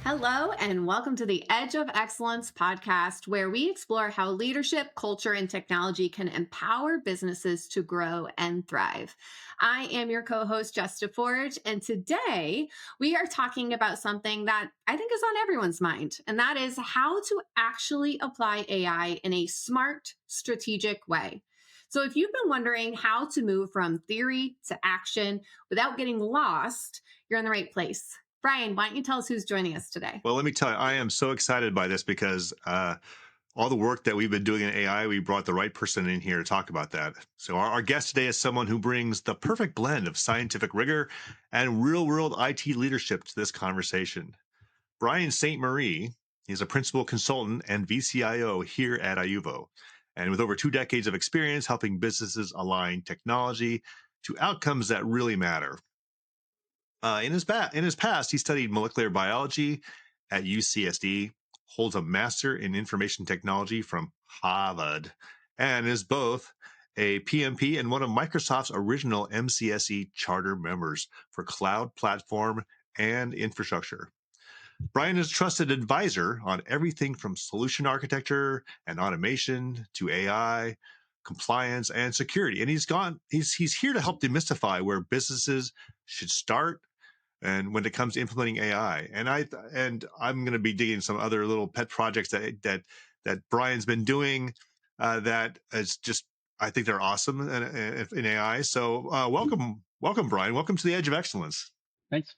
Hello, and welcome to the Edge of Excellence podcast, where we explore how leadership, culture, and technology can empower businesses to grow and thrive. I am your co host, Jess DeForge, and today we are talking about something that I think is on everyone's mind, and that is how to actually apply AI in a smart, strategic way. So, if you've been wondering how to move from theory to action without getting lost, you're in the right place. Bryon, why don't you tell us who's joining us today? Well, let me tell you, I am so excited by this because all the work that we've been doing in AI, we brought the right person in here to talk about that. So, our guest today is someone who brings the perfect blend of scientific rigor and real world IT leadership to this conversation. Bryon St. Marie is a principal consultant and vCIO here at iuvo. And with over 2 decades of experience helping businesses align technology to outcomes that really matter. In his past, he studied molecular biology at UCSD, holds a master in information technology from Harvard, and is both a PMP and one of Microsoft's original MCSE charter members for cloud platform and infrastructure. Bryon is a trusted advisor on everything from solution architecture and automation to AI, compliance, and security. And he's here to help demystify where businesses should start and when it comes to implementing AI. And I'm going to be digging some other little pet projects that Bryon's been doing that is just I think they're awesome in AI. So welcome, Bryon. Welcome to the Edge of Excellence. Thanks.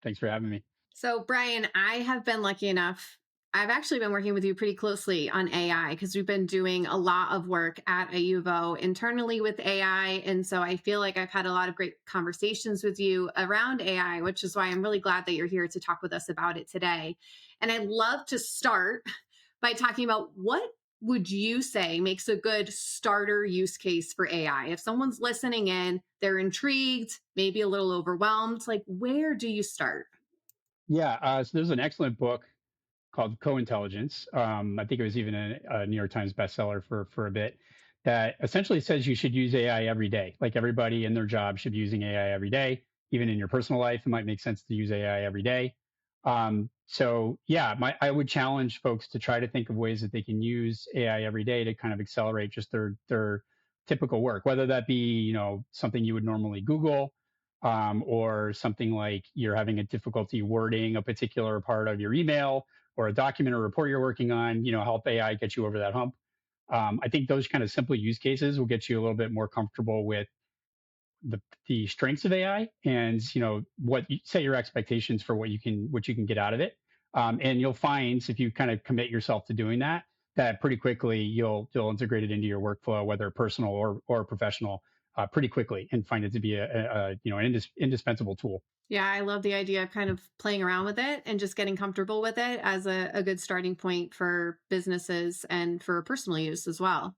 Thanks for having me. So, Bryon, I have been lucky enough. I've actually been working with you pretty closely on AI because we've been doing a lot of work at iuvo internally with AI. And so I feel like I've had a lot of great conversations with you around AI, which is why I'm really glad that you're here to talk with us about it today. And I'd love to start by talking about what would you say makes a good starter use case for AI? If someone's listening in, they're intrigued, maybe a little overwhelmed, like where do you start? Yeah. So there's an excellent book called Co-Intelligence. I think it was even a New York Times bestseller for a bit. That essentially says you should use AI every day. Like everybody in their job should be using AI every day. Even in your personal life, it might make sense to use AI every day. So yeah, I would challenge folks to try to think of ways that they can use AI every day to kind of accelerate just their typical work, whether that be something you would normally Google, or something like you're having a difficulty wording a particular part of your email or a document or report you're working on. Help AI get you over that hump. I think those kind of simple use cases will get you a little bit more comfortable with the strengths of AI and what you set your expectations for what you can get out of it. And you'll find if you kind of commit yourself to doing that, that pretty quickly you'll integrate it into your workflow, whether personal or professional, pretty quickly, and find it to be an indispensable tool. Yeah, I love the idea of kind of playing around with it and just getting comfortable with it as a good starting point for businesses and for personal use as well.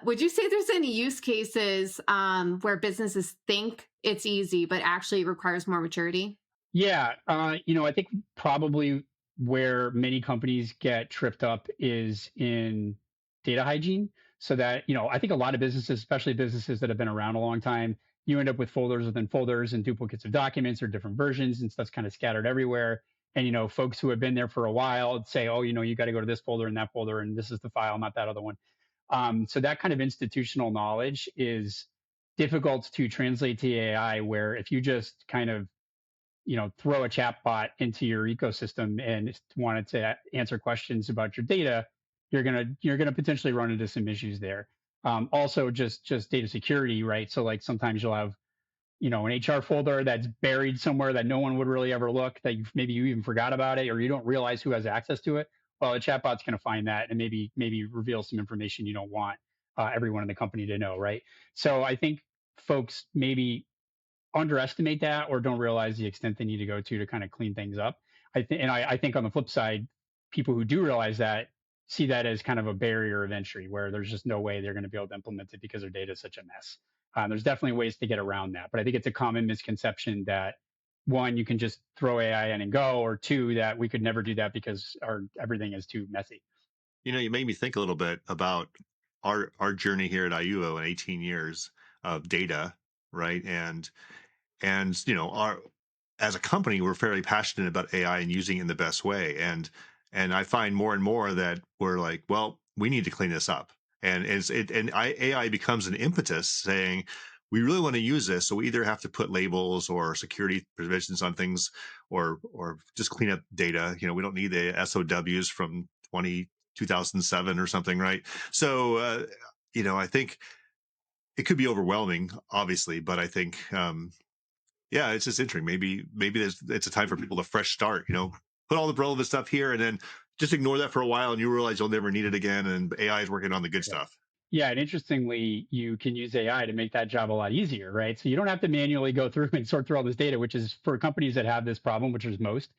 Would you say there's any use cases where businesses think it's easy, but actually it requires more maturity? Yeah, I think probably where many companies get tripped up is in data hygiene. So that, I think a lot of businesses, especially businesses that have been around a long time, you end up with folders within folders and duplicates of documents or different versions and stuff's kind of scattered everywhere. And, folks who have been there for a while say, oh, you got to go to this folder and that folder, and this is the file, not that other one. So that kind of institutional knowledge is difficult to translate to AI, where if you just kind of throw a chat bot into your ecosystem and wanted to answer questions about your data, you're gonna potentially run into some issues there. Also, just data security, right? So like sometimes you'll have an HR folder that's buried somewhere that no one would really ever look, that maybe you even forgot about it or you don't realize who has access to it. Well, a chatbot's going to find that and maybe reveal some information you don't want everyone in the company to know, right? So I think folks maybe underestimate that or don't realize the extent they need to go to kind of clean things up. I think on the flip side, people who do realize that see that as kind of a barrier of entry where there's just no way they're going to be able to implement it because their data is such a mess. There's definitely ways to get around that, but I think it's a common misconception that one, you can just throw AI in and go, or two, that we could never do that because our everything is too messy. You made me think a little bit about our journey here at iuvo in 18 years of data, right? And our as a company, we're fairly passionate about AI and using it in the best way. And I find more and more that we're like, well, we need to clean this up. AI becomes an impetus saying we really want to use this, so we either have to put labels or security provisions on things, or just clean up data. We don't need the SOWs from 2007 or something, right? So I think it could be overwhelming, obviously, but I think yeah, it's just interesting. Maybe it's a time for people to fresh start. Put all the relevant stuff here, and then just ignore that for a while, and you realize you'll never need it again. And AI is working on the good Yeah. stuff. Yeah, and interestingly, you can use AI to make that job a lot easier, right? So you don't have to manually go through and sort through all this data, which is for companies that have this problem, which is most.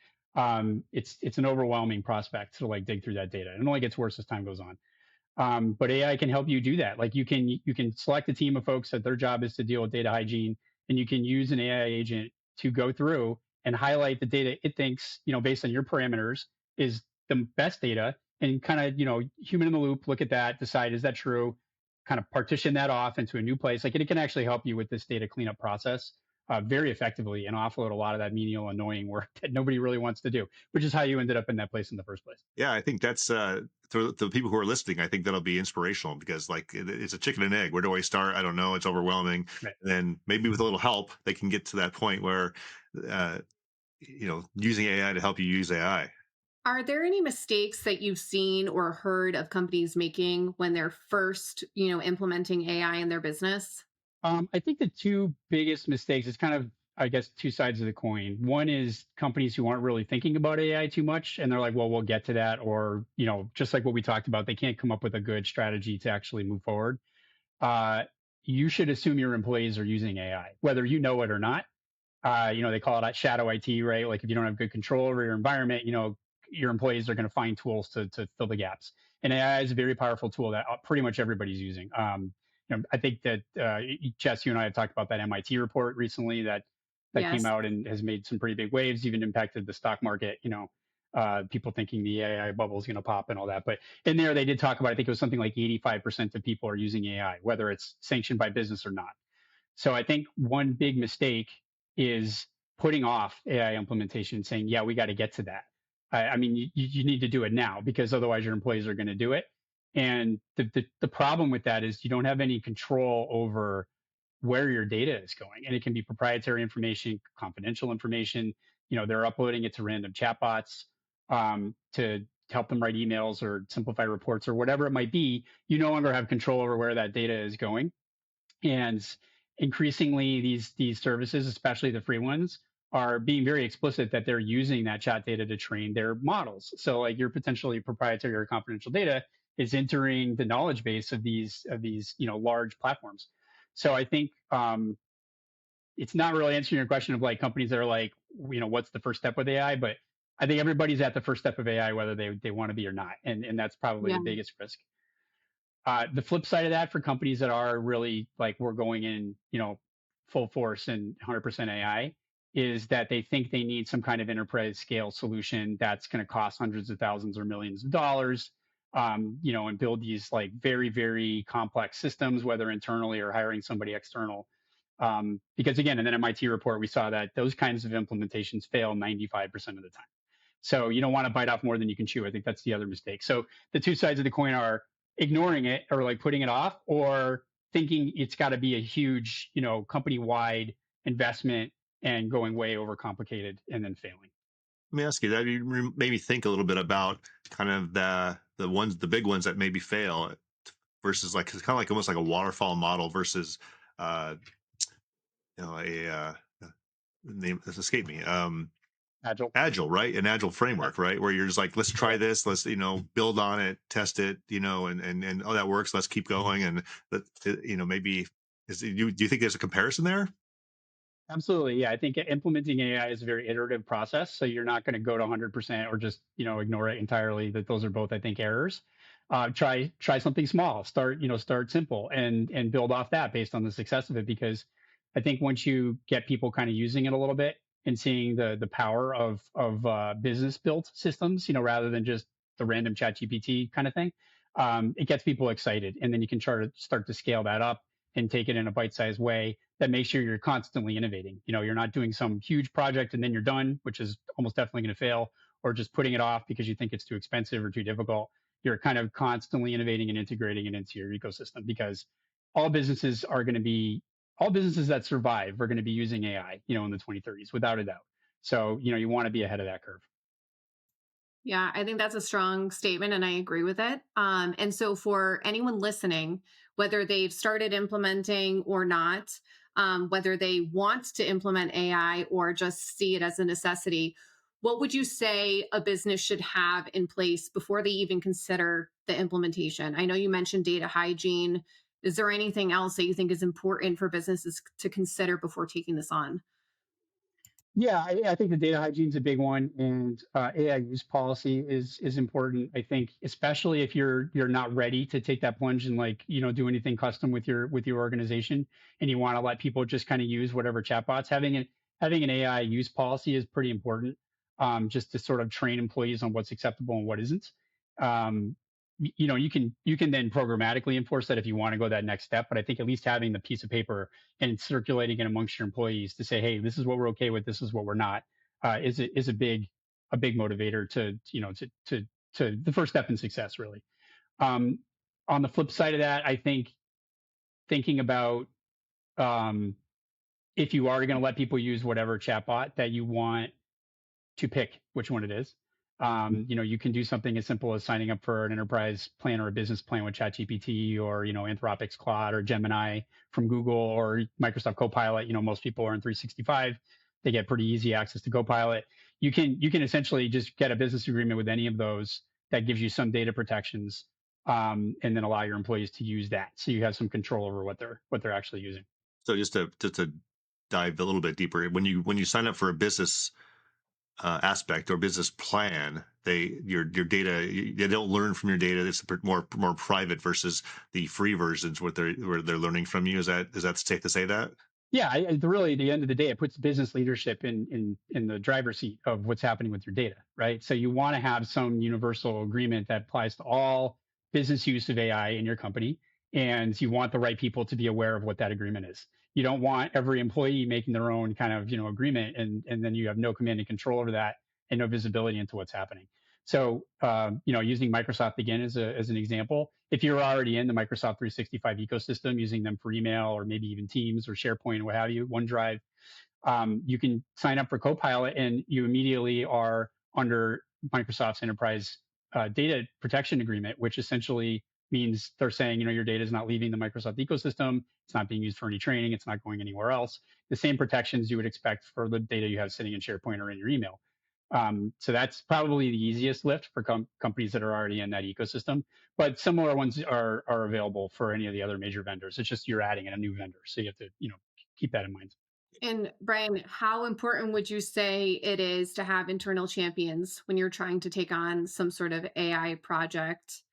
It's an overwhelming prospect to like dig through that data. And it only gets worse as time goes on. But AI can help you do that. Like you can select a team of folks that their job is to deal with data hygiene, and you can use an AI agent to go through and highlight the data it thinks, based on your parameters, is the best data, and kind of, human in the loop, look at that, decide is that true, kind of partition that off into a new place. Like it can actually help you with this data cleanup process very effectively and offload a lot of that menial, annoying work that nobody really wants to do, which is how you ended up in that place in the first place. Yeah, I think that's for the people who are listening. I think that'll be inspirational because like it's a chicken and egg. Where do I start? I don't know. It's overwhelming. Right. And then maybe with a little help, they can get to that point where uh, using AI to help you use AI. Are there any mistakes that you've seen or heard of companies making when they're first, implementing AI in their business? I think the two biggest mistakes is kind of, I guess, two sides of the coin. One is companies who aren't really thinking about AI too much, and they're like, well, we'll get to that. Or, just like what we talked about, they can't come up with a good strategy to actually move forward. Uh, you should assume your employees are using AI, whether you know it or not. They call it shadow IT, right? Like if you don't have good control over your environment, your employees are going to find tools to fill the gaps. And AI is a very powerful tool that pretty much everybody's using. I think that Jess, you and I have talked about that MIT report recently that came Yes. out and has made some pretty big waves, even impacted the stock market. People thinking the AI bubble is going to pop and all that. But in there, they did talk about, I think it was something like 85% of people are using AI, whether it's sanctioned by business or not. So I think one big mistake is putting off AI implementation and saying, yeah, we got to get to that. I mean, you need to do it now because otherwise your employees are going to do it. And the problem with that is you don't have any control over where your data is going. And it can be proprietary information, confidential information. They're uploading it to random chatbots to help them write emails or simplify reports or whatever it might be. You no longer have control over where that data is going. And increasingly, these services, especially the free ones, are being very explicit that they're using that chat data to train their models. So, like your potentially proprietary or confidential data is entering the knowledge base of these large platforms. So, I think it's not really answering your question of like companies that are like, what's the first step with AI, but I think everybody's at the first step of AI, whether they want to be or not, and that's probably Yeah. the biggest risk. The flip side of that for companies that are really like we're going in, full force and 100% AI is that they think they need some kind of enterprise scale solution that's going to cost hundreds of thousands or millions of dollars, and build these like very, very complex systems, whether internally or hiring somebody external. Because again, in an MIT report, we saw that those kinds of implementations fail 95% of the time. So you don't want to bite off more than you can chew. I think that's the other mistake. So the two sides of the coin are ignoring it or like putting it off or thinking it's got to be a huge, company wide investment and going way overcomplicated and then failing. Let me ask you that. You made me think a little bit about kind of the big ones that maybe fail versus like it's kind of like almost like a waterfall model versus uh, a name has escaped me. Agile. Agile, right? An agile Yeah, framework, right? Where you're just like, let's try correct. this, let's build on it, test it, and oh, that works. Let's keep going, and that maybe do you think there's a comparison there? Absolutely. Yeah. I think implementing AI is a very iterative process. So you're not going to go to 100% or just, ignore it entirely. That those are both, I think, errors. Try something small. Start simple and build off that based on the success of it. Because I think once you get people kind of using it a little bit and seeing the power of business built systems, rather than just the random chat GPT kind of thing, it gets people excited. And then you can try to start to scale that up and take it in a bite-sized way that makes sure you're constantly innovating. You're not doing some huge project and then you're done, which is almost definitely going to fail, or just putting it off because you think it's too expensive or too difficult. You're kind of constantly innovating and integrating it into your ecosystem, because all businesses are going to be all businesses that survive are going to be using AI, in the 2030s, without a doubt. So, you want to be ahead of that curve. Yeah, I think that's a strong statement and I agree with it. And so, for anyone listening, whether they've started implementing or not, whether they want to implement AI or just see it as a necessity, what would you say a business should have in place before they even consider the implementation? I know you mentioned data hygiene. Is there anything else that you think is important for businesses to consider before taking this on? Yeah, I think the data hygiene is a big one, and AI use policy is important. I think, especially if you're not ready to take that plunge and, like, do anything custom with your organization, and you want to let people just kind of use whatever chatbots. Having an AI use policy is pretty important, just to sort of train employees on what's acceptable and what isn't. Um, you can then programmatically enforce that if you want to go that next step. But I think at least having the piece of paper and circulating it amongst your employees to say, hey, this is what we're okay with, this is what we're not, is a big motivator to the first step in success, really. Um, on the flip side of that, I think thinking about, um, if you are going to let people use whatever chatbot, that you want to pick which one it is. You can do something as simple as signing up for an enterprise plan or a business plan with ChatGPT, or, Anthropic's Claude, or Gemini from Google, or Microsoft Copilot. Most people are in 365. They get pretty easy access to Copilot. You can essentially just get a business agreement with any of those that gives you some data protections, and then allow your employees to use that, so you have some control over what they're actually using. So just to dive a little bit deeper, when you sign up for a business aspect or business plan, your data, they don't learn from your data. It's more private versus the free versions where they're learning from you. Is that safe to say that? Yeah, really, at the end of the day, it puts business leadership in the driver's seat of what's happening with your data, right? So you want to have some universal agreement that applies to all business use of AI in your company, and you want the right people to be aware of what that agreement is. You don't want every employee making their own kind of, agreement, and then you have no command and control over that, and no visibility into what's happening. So, using Microsoft again as an example, if you're already in the Microsoft 365 ecosystem, using them for email, or maybe even Teams or SharePoint, or what have you, OneDrive, you can sign up for Copilot, and you immediately are under Microsoft's enterprise data protection agreement, which essentially means they're saying, your data is not leaving the Microsoft ecosystem. It's not being used for any training. It's not going anywhere else. The same protections you would expect for the data you have sitting in SharePoint or in your email. So that's probably the easiest lift for companies that are already in that ecosystem. But similar ones are available for any of the other major vendors. It's just you're adding in a new vendor, so you have to keep that in mind. And Bryon, how important would you say it is to have internal champions when you're trying to take on some sort of AI project?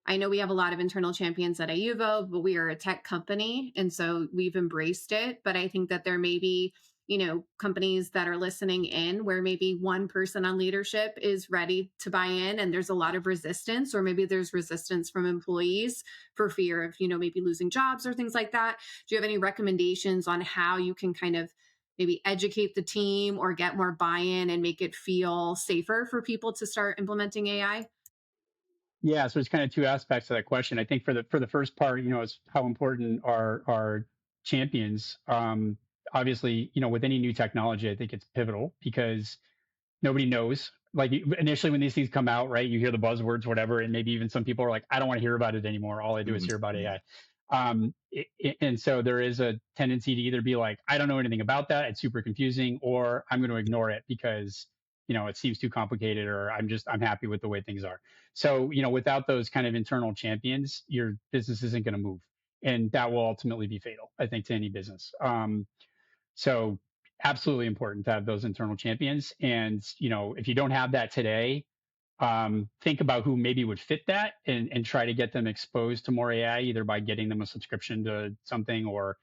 I know we have a lot of internal champions at iuvo, but we are a tech company. And so we've embraced it. But I think that there may be, companies that are listening in where maybe one person on leadership is ready to buy in and there's a lot of resistance, or maybe there's resistance from employees for fear of, maybe losing jobs or things like that. Do you have any recommendations on how you can kind of maybe educate the team or get more buy in and make it feel safer for people to start implementing AI? Yeah, so there's kind of two aspects to that question. I think for the first part, is how important are champions. Obviously, with any new technology, I think it's pivotal, because nobody knows. Like, initially when these things come out, right, you hear the buzzwords, whatever, and maybe even some people are like, I don't want to hear about it anymore. All I do is hear about Mhm. AI. And so there is a tendency to either be like, I don't know anything about that, it's super confusing, or I'm going to ignore it because it seems too complicated, or I'm happy with the way things are. So, without those kind of internal champions, your business isn't going to move, and that will ultimately be fatal, I think, to any business. So absolutely important to have those internal champions. And, if you don't have that today, think about who maybe would fit that, and try to get them exposed to more AI, either by getting them a subscription to something, or,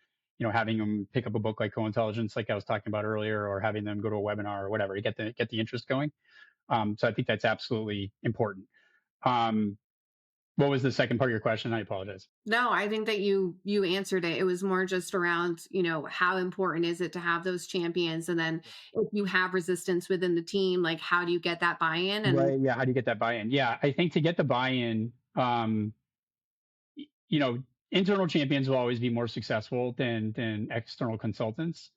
having them pick up a book like Co-Intelligence, like I was talking about earlier, or having them go to a webinar or whatever to get the interest going. So I think that's absolutely important. Um, What was the second part of your question? I apologize. No, I think that you answered it. It was more just around, how important is it to have those champions? And then if you have resistance within the team, like how do you get that buy-in? And Right. Yeah. How do you get that buy-in? Yeah. I think to get the buy-in, you know, internal champions will always be more successful than external consultants.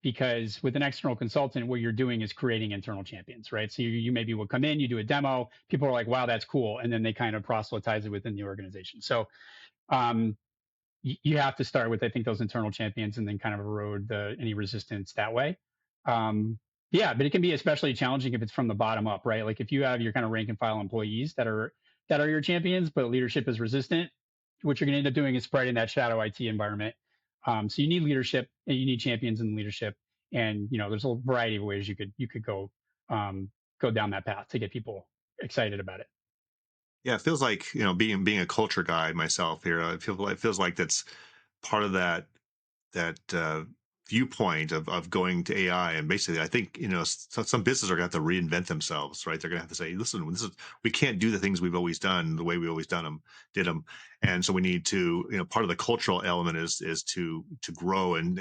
Because with an external consultant, what you're doing is creating internal champions, right? So you maybe will come in, you do a demo, people are like, wow, that's cool. And then they kind of proselytize it within the organization. So um, you have to start with, I think, those internal champions and then kind of erode any resistance that way. Um, yeah, but it can be especially challenging if it's from the bottom up, right? Like if you have your kind of rank and file employees that are your champions, but leadership is resistant, what you're going to end up doing is spreading that shadow IT environment. So you need leadership and you need champions in leadership, and there's a variety of ways you could go down that path to get people excited about it. Yeah, it feels like, being a culture guy myself here. It feels like that's part of that viewpoint of going to AI. And basically, I think, some businesses are going to have to reinvent themselves, right? They're going to have to say, listen, we can't do the things we've always done the way we always did them, and so we need to, part of the cultural element is to grow and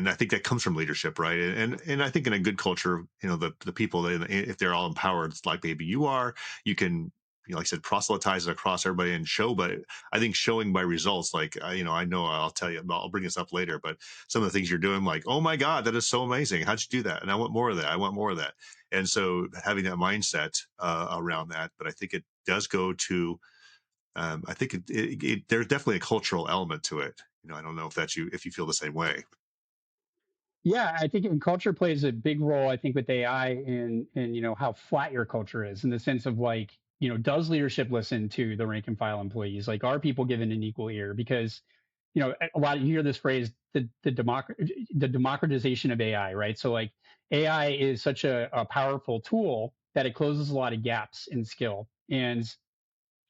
I think that comes from leadership, right? And I think in a good culture, the people, if they're all empowered, like maybe you are, you can, like I said, proselytize it across everybody and show. But I think showing by results, like I know I'll tell you, I'll bring this up later, but some of the things you're doing, like, oh my God, that is so amazing. How'd you do that? And I want more of that. I want more of that. And so having that mindset around that, but I think it does go to, I think there's definitely a cultural element to it. I don't know if you feel the same way. Yeah, I think and culture plays a big role. I think with AI in how flat your culture is in the sense of like does leadership listen to the rank and file employees? Like are people given an equal ear? Because a lot you hear this phrase the democratization of AI, right? So like AI is such a powerful tool that it closes a lot of gaps in skill. And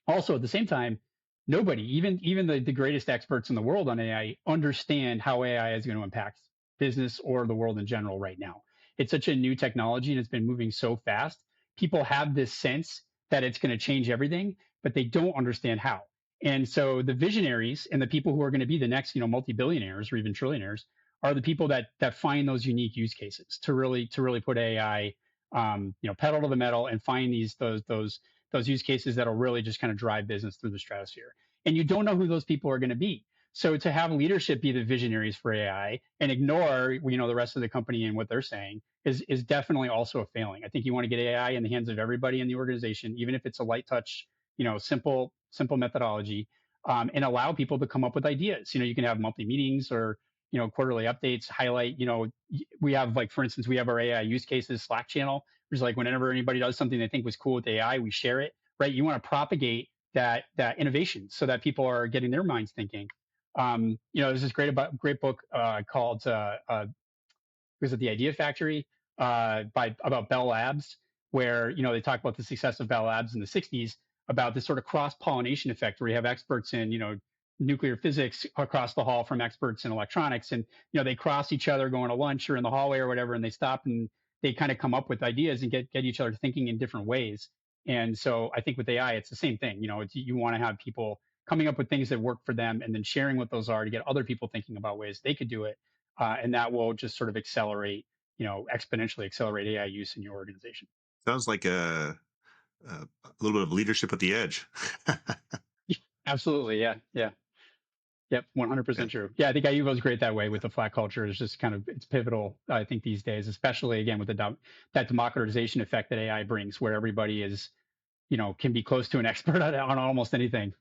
also at the same time, nobody, even the greatest experts in the world on AI, understand how AI is going to impact business or the world in general right now. It's such a new technology and it's been moving so fast. People have this sense that it's going to change everything, but they don't understand how. And so the visionaries and the people who are going to be the next, multi-billionaires or even trillionaires are the people that find those unique use cases to really put AI, pedal to the metal and find those use cases that'll really just kind of drive business through the stratosphere. And you don't know who those people are going to be. So to have leadership be the visionaries for AI and ignore, the rest of the company and what they're saying is definitely also a failing. I think you want to get AI in the hands of everybody in the organization, even if it's a light touch, simple methodology, and allow people to come up with ideas. You can have monthly meetings or quarterly updates, highlight. We have like, for instance, we have our AI use cases Slack channel. There's like whenever anybody does something they think was cool with AI, we share it. Right? You want to propagate that innovation so that people are getting their minds thinking. There's this great book called was it The Idea Factory about Bell Labs, where they talk about the success of Bell Labs in the '60s about this sort of cross pollination effect where you have experts in nuclear physics across the hall from experts in electronics, and they cross each other going to lunch or in the hallway or whatever, and they stop and they kind of come up with ideas and get each other thinking in different ways. And so I think with AI, it's the same thing. You want to have people coming up with things that work for them and then sharing what those are to get other people thinking about ways they could do it, and that will just sort of exponentially accelerate AI use in your organization. Sounds like a little bit of leadership at the edge. Absolutely. Yeah. Yeah. Yep. Yeah, 100% true. Yeah. I think iuvo is great that way with the flat culture. It's just kind of, it's pivotal, I think, these days, especially again with that democratization effect that AI brings, where everybody is, can be close to an expert on almost anything.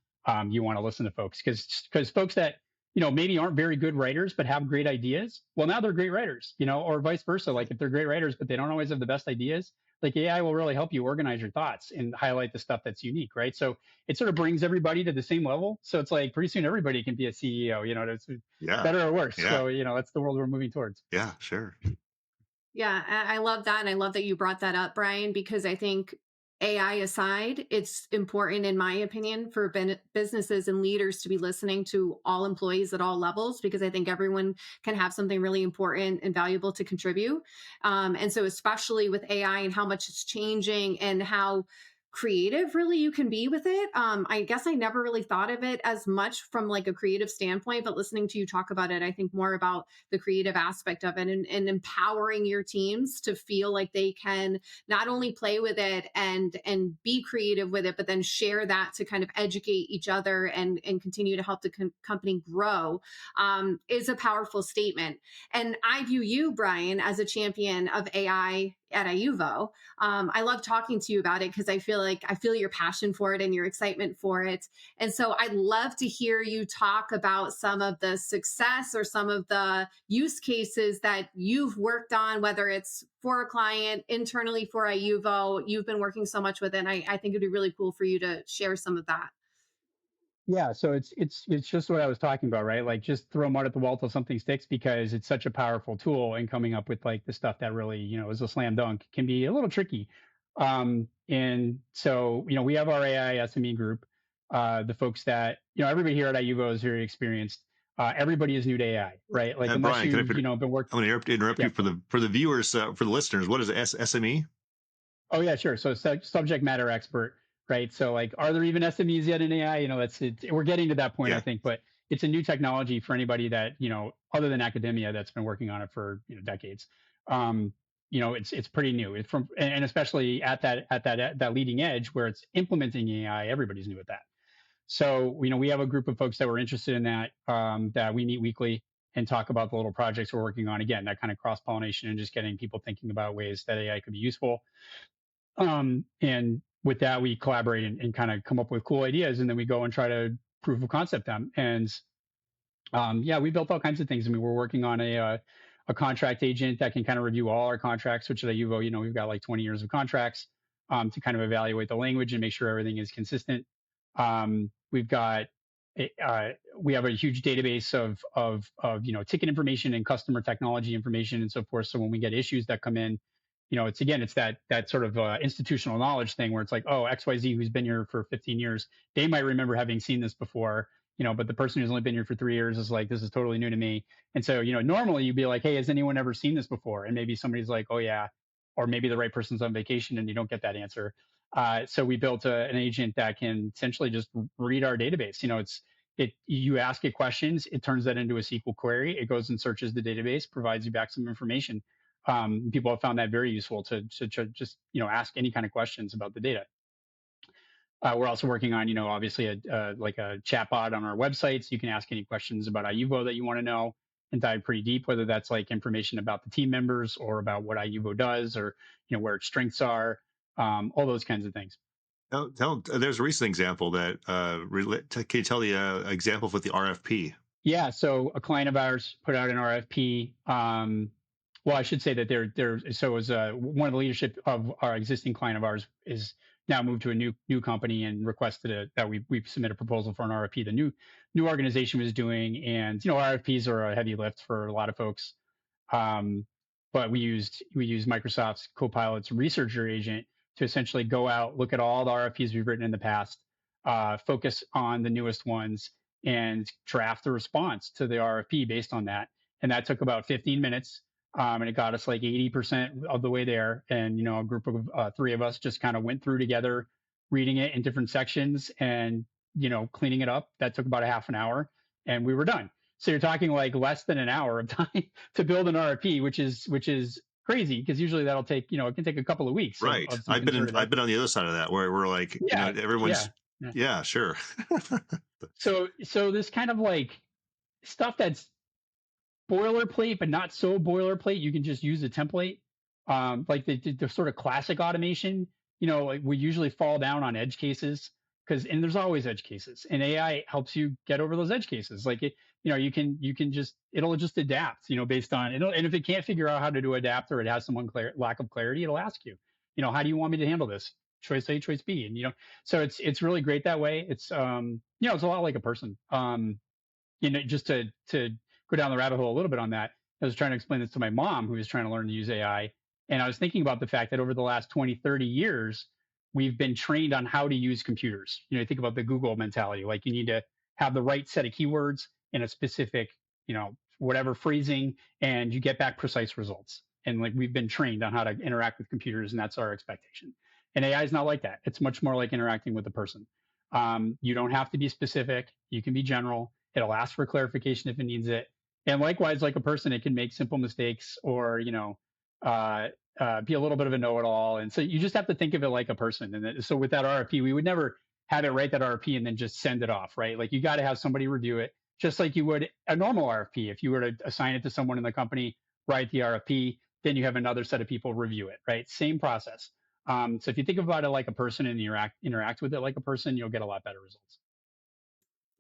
You want to listen to folks because folks that, maybe aren't very good writers, but have great ideas. Well, now they're great writers, or vice versa. Like if they're great writers, but they don't always have the best ideas, like AI will really help you organize your thoughts and highlight the stuff that's unique. Right. So it sort of brings everybody to the same level. So it's like pretty soon everybody can be a CEO, it's yeah, better or worse. yeah, So, that's the world we're moving towards. yeah. Sure. yeah, I love that. And I love that you brought that up, Bryon, because I think AI aside, it's important, in my opinion, for businesses and leaders to be listening to all employees at all levels, because I think everyone can have something really important and valuable to contribute. And so, especially with AI and how much it's changing and how creative really you can be with it. I guess I never really thought of it as much from like a creative standpoint, but listening to you talk about it, I think more about the creative aspect of it, and empowering your teams to feel like they can not only play with it and be creative with it, but then share that to kind of educate each other and continue to help the company grow, is a powerful statement. And I view you, Bryon, as a champion of AI at iuvo. I love talking to you about it because I feel your passion for it and your excitement for it. And so I'd love to hear you talk about some of the success or some of the use cases that you've worked on, whether it's for a client, internally for iuvo. You've been working so much with it. And I think it'd be really cool for you to share some of that. Yeah, so it's just what I was talking about, right? Like just throw mud at the wall till something sticks because it's such a powerful tool, and coming up with like the stuff that really, is a slam dunk can be a little tricky. And so, we have our AI SME group, the folks that, everybody here at iuvo is very experienced. Everybody is new to AI, right? Like And unless Bryon, can I you've, been working. I'm going to interrupt Yeah. you for the viewers, for the listeners. What is SME? Oh yeah, sure. So subject matter expert, right? So like, are there even SMEs yet in AI? That's it. We're getting to that point, I Yeah. think, but it's a new technology for anybody that other than academia that's been working on it for decades. Um, it's pretty new. It's from and especially at that leading edge where it's implementing AI, everybody's new at that. So we have a group of folks that were interested in that that we meet weekly and talk about the little projects we're working on. Again, that kind of cross pollination and just getting people thinking about ways that AI could be useful. And with that, we collaborate and kind of come up with cool ideas, and then we go and try to proof of concept them. And yeah, we built all kinds of things. I mean, we're working on a contract agent that can kind of review all our contracts, which at iuvo, we've got like 20 years of contracts to kind of evaluate the language and make sure everything is consistent. We've got we have a huge database of ticket information and customer technology information and so forth. So when we get issues that come in, it's that sort of institutional knowledge thing where it's like, oh, XYZ who's been here for 15 years, they might remember having seen this before, but the person who's only been here for 3 years is like, this is totally new to me. And so, normally you'd be like, hey, has anyone ever seen this before? And maybe somebody's like, oh yeah, or maybe the right person's on vacation and you don't get that answer. So we built an agent that can essentially just read our database. You ask it questions, it turns that into a SQL query, it goes and searches the database, provides you back some information. People have found that very useful to just ask any kind of questions about the data. We're also working on obviously like a chatbot on our website, so you can ask any questions about iuvo that you want to know and dive pretty deep, whether that's like information about the team members or about what iuvo does or where its strengths are, all those kinds of things. There's a recent example that can you tell the example with the RFP? Yeah, so a client of ours put out an RFP. Well, I should say that so as one of the leadership of our existing client of ours is now moved to a new company and requested that we submit a proposal for an RFP. The new organization was doing, and RFPs are a heavy lift for a lot of folks. But we used Microsoft's Copilot's researcher agent to essentially go out, look at all the RFPs we've written in the past, focus on the newest ones, and draft a response to the RFP based on that. And that took about 15 minutes. And it got us like 80% of the way there. And, a group of three of us just kind of went through together, reading it in different sections and, cleaning it up. That took about a half an hour and we were done. So you're talking like less than an hour of time to build an RFP, which is crazy because usually that'll take, it can take a couple of weeks. Right. Of some I've been on the other side of that where we're like, yeah, everyone's, yeah. yeah, sure. So this kind of like stuff that's boilerplate, but not so boilerplate. You can just use a template. Like the sort of classic automation, like we usually fall down on edge cases and there's always edge cases, and AI helps you get over those edge cases. Like you can just, it'll just adapt, based on it'll, and if it can't figure out how to do adapt or it has some lack of clarity, it'll ask you, how do you want me to handle this? Choice A, choice B, and so it's really great that way. It's it's a lot like a person. Just to go down the rabbit hole a little bit on that, I was trying to explain this to my mom who was trying to learn to use AI. And I was thinking about the fact that over the last 20, 30 years, we've been trained on how to use computers. Think about the Google mentality, like you need to have the right set of keywords in a specific, whatever phrasing, and you get back precise results. And like we've been trained on how to interact with computers, and that's our expectation. And AI is not like that. It's much more like interacting with a person. You don't have to be specific. You can be general. It'll ask for clarification if it needs it. And likewise, like a person, it can make simple mistakes or, uh, be a little bit of a know-it-all. And so you just have to think of it like a person. And so with that RFP, we would never have it write that RFP and then just send it off, right? Like you got to have somebody review it, just like you would a normal RFP. If you were to assign it to someone in the company, write the RFP, then you have another set of people review it, right? Same process. So if you think about it like a person and interact with it like a person, you'll get a lot better results.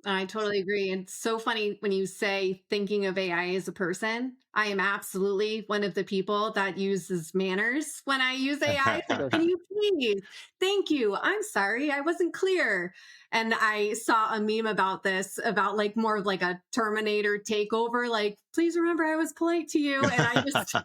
I totally agree. And it's so funny when you say thinking of AI as a person. I am absolutely one of the people that uses manners when I use AI. It's like, Sure. can you please? Thank you. I'm sorry, I wasn't clear. And I saw a meme about this, about like more of like a Terminator takeover. Like, please remember I was polite to you. And I just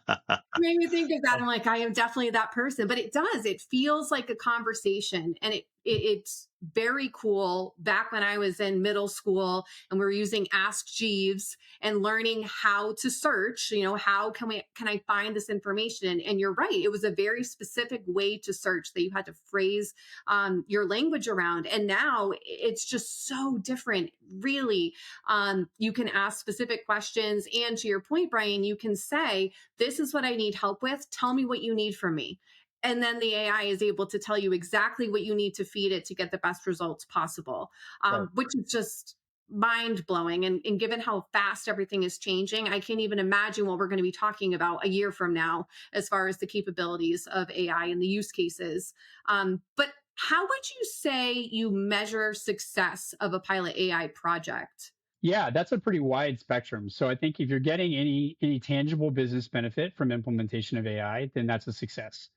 made me think of that. I'm like, I am definitely that person. But it does. It feels like a conversation, and it's very cool. Back when I was in middle school, and we were using Ask Jeeves and learning how to search. How can I find this information? And you're right. It was a very specific way to search that you had to phrase your language around. And now it's just so different. Really, you can ask specific questions, and to your point, Bryon, you can say, this is what I need help with. Tell me what you need from me. And then the AI is able to tell you exactly what you need to feed it to get the best results possible, Right. which is just mind blowing. And given how fast everything is changing, I can't even imagine what we're going to be talking about a year from now as far as the capabilities of AI and the use cases. But how would you say you measure success of a pilot AI project? Yeah, that's a pretty wide spectrum. So I think if you're getting any tangible business benefit from implementation of AI, then that's a success.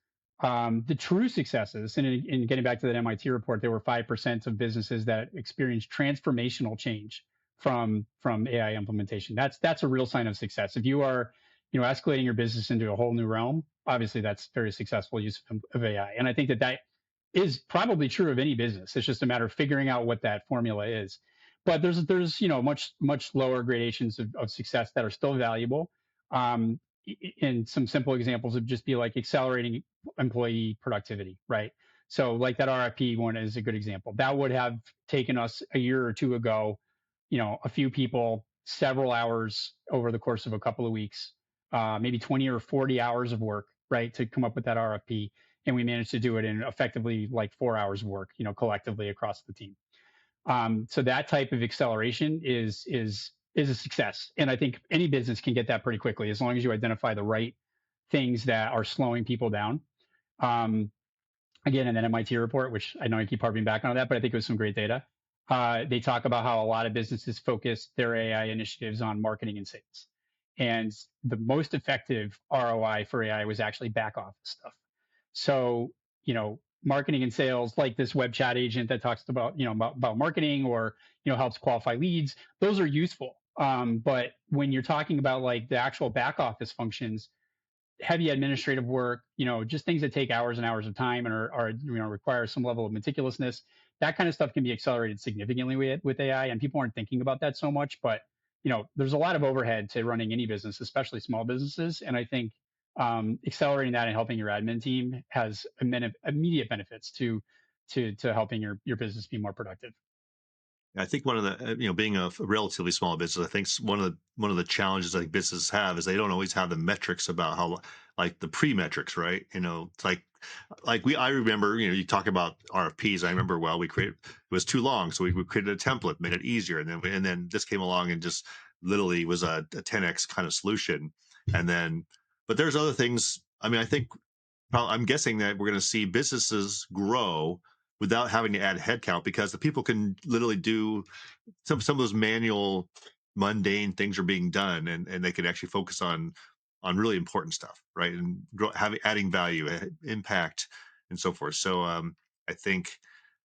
The true successes, and in getting back to that MIT report, there were 5% of businesses that experienced transformational change from AI implementation. That's a real sign of success. If you are, escalating your business into a whole new realm, obviously that's very successful use of AI. And I think that is probably true of any business. It's just a matter of figuring out what that formula is. But there's much lower gradations of success that are still valuable. Um, and some simple examples would just be like accelerating employee productivity, right? So like that RFP one is a good example. That would have taken us a year or two ago, a few people, several hours over the course of a couple of weeks, maybe 20 or 40 hours of work, right, to come up with that RFP. And we managed to do it in effectively like 4 hours of work, collectively across the team. So that type of acceleration is a success, and I think any business can get that pretty quickly as long as you identify the right things that are slowing people down. Um, Again, in that MIT report, which I know I keep harping back on that, but I think it was some great data. They talk about how a lot of businesses focus their AI initiatives on marketing and sales, and the most effective ROI for AI was actually back office stuff. So, marketing and sales, like this web chat agent that talks about, about marketing or, helps qualify leads, those are useful. But when you're talking about like the actual back office functions, heavy administrative work, just things that take hours and hours of time and are require some level of meticulousness. That kind of stuff can be accelerated significantly with AI, and people aren't thinking about that so much. But there's a lot of overhead to running any business, especially small businesses, and I think accelerating that and helping your admin team has immediate benefits to helping your business be more productive. I think one of the being a relatively small business, I think one of the challenges I think businesses have is they don't always have the metrics about how like the pre metrics, right? It's like I remember you talk about RFPs. I remember we created it was too long, so we created a template, made it easier, and then this came along and just literally was a 10x kind of solution, and then but there's other things. I mean, I think I'm guessing that we're going to see businesses grow without having to add headcount because the people can literally do some of those manual mundane things are being done, and they can actually focus on really important stuff, right? And adding value, impact, and so forth. So I think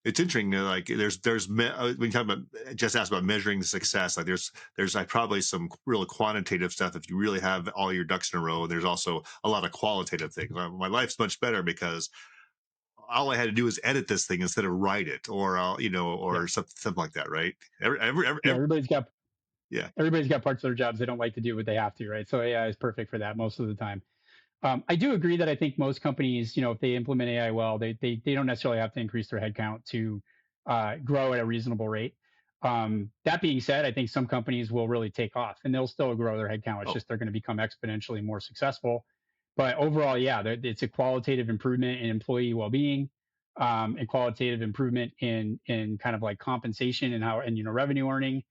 it's interesting like when you talk about just asked about measuring success, like there's like probably some real quantitative stuff if you really have all your ducks in a row. There's also a lot of qualitative things. My life's much better because all I had to do was edit this thing instead of write it, or Yeah, or something like that, right? yeah. Yeah. Everybody's got parts of their jobs they don't like to do, but they have to, right? So AI is perfect for that most of the time. I do agree that I think most companies, if they implement AI well, they don't necessarily have to increase their headcount to grow at a reasonable rate. That being said, I think some companies will really take off and they'll still grow their headcount. It's Oh, just they're going to become exponentially more successful. But overall, yeah, it's a qualitative improvement in employee well-being, and qualitative improvement in kind of like compensation and how and revenue earning.